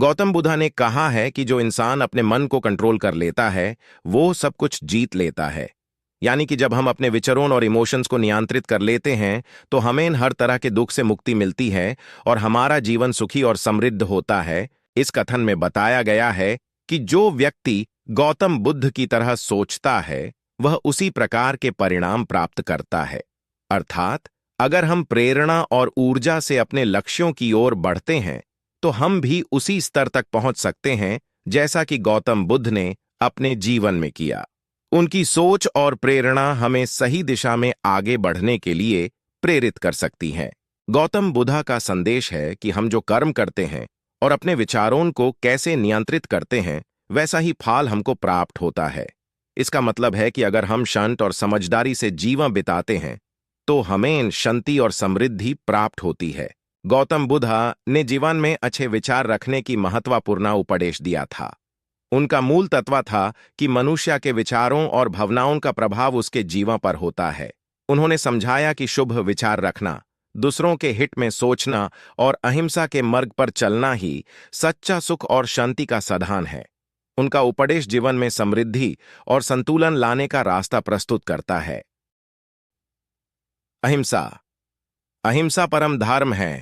गौतम बुद्धा ने कहा है कि जो इंसान अपने मन को कंट्रोल कर लेता है वो सब कुछ जीत लेता है। यानी कि जब हम अपने विचारों और इमोशंस को नियंत्रित कर लेते हैं तो हमें हर तरह के दुख से मुक्ति मिलती है और हमारा जीवन सुखी और समृद्ध होता है। इस कथन में बताया गया है कि जो व्यक्ति गौतम बुद्ध की तरह सोचता है वह उसी प्रकार के परिणाम प्राप्त करता है। अर्थात अगर हम प्रेरणा और ऊर्जा से अपने लक्ष्यों की ओर बढ़ते हैं तो हम भी उसी स्तर तक पहुंच सकते हैं जैसा कि गौतम बुद्ध ने अपने जीवन में किया। उनकी सोच और प्रेरणा हमें सही दिशा में आगे बढ़ने के लिए प्रेरित कर सकती है। गौतम बुद्धा का संदेश है कि हम जो कर्म करते हैं और अपने विचारों को कैसे नियंत्रित करते हैं वैसा ही फल हमको प्राप्त होता है। इसका मतलब है कि अगर हम शांत और समझदारी से जीवन बिताते हैं तो हमें शांति और समृद्धि प्राप्त होती है। गौतम बुद्धा ने जीवन में अच्छे विचार रखने की महत्वपूर्ण उपदेश दिया था। उनका मूल तत्व था कि मनुष्य के विचारों और भावनाओं का प्रभाव उसके जीवन पर होता है। उन्होंने समझाया कि शुभ विचार रखना, दूसरों के हित में सोचना और अहिंसा के मार्ग पर चलना ही सच्चा सुख और शांति का साधन है। उनका उपदेश जीवन में समृद्धि और संतुलन लाने का रास्ता प्रस्तुत करता है। अहिंसा। अहिंसा परम धर्म है।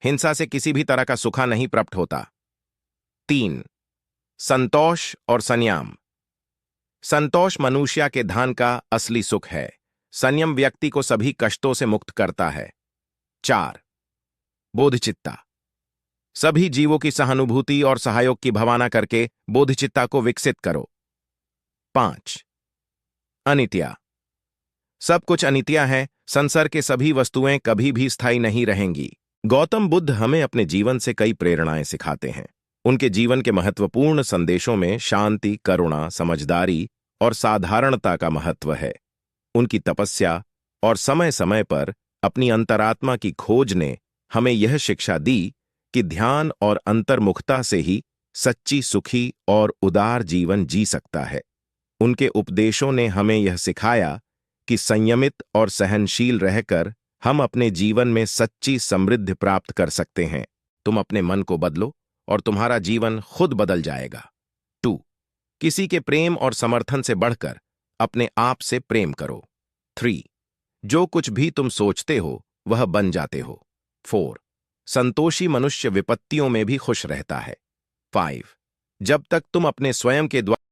हिंसा से किसी भी तरह का सुख नहीं प्राप्त होता। 3. संतोष और संयम। संतोष मनुष्य के धन का असली सुख है। संयम व्यक्ति को सभी कष्टों से मुक्त करता है। 4. बोधचित्ता। सभी जीवों की सहानुभूति और सहयोग की भावना करके बोधचित्ता को विकसित करो। 5. अनित्य। सब कुछ अनित्य है। संसार के सभी वस्तुएं कभी भी स्थायी नहीं रहेंगी। गौतम बुद्ध हमें अपने जीवन से कई प्रेरणाएं सिखाते हैं। उनके जीवन के महत्वपूर्ण संदेशों में शांति, करुणा, समझदारी और साधारणता का महत्व है। उनकी तपस्या और समय समय पर अपनी अंतरात्मा की खोज ने हमें यह शिक्षा दी कि ध्यान और अंतर्मुखता से ही सच्ची, सुखी और उदार जीवन जी सकता है। उनके उपदेशों ने हमें यह सिखाया कि संयमित और सहनशील रहकर हम अपने जीवन में सच्ची समृद्धि प्राप्त कर सकते हैं। तुम अपने मन को बदलो और तुम्हारा जीवन खुद बदल जाएगा। 2. किसी के प्रेम और समर्थन से बढ़कर अपने आप से प्रेम करो। 3. जो कुछ भी तुम सोचते हो वह बन जाते हो। 4. संतोषी मनुष्य विपत्तियों में भी खुश रहता है। 5. जब तक तुम अपने स्वयं के द्वारा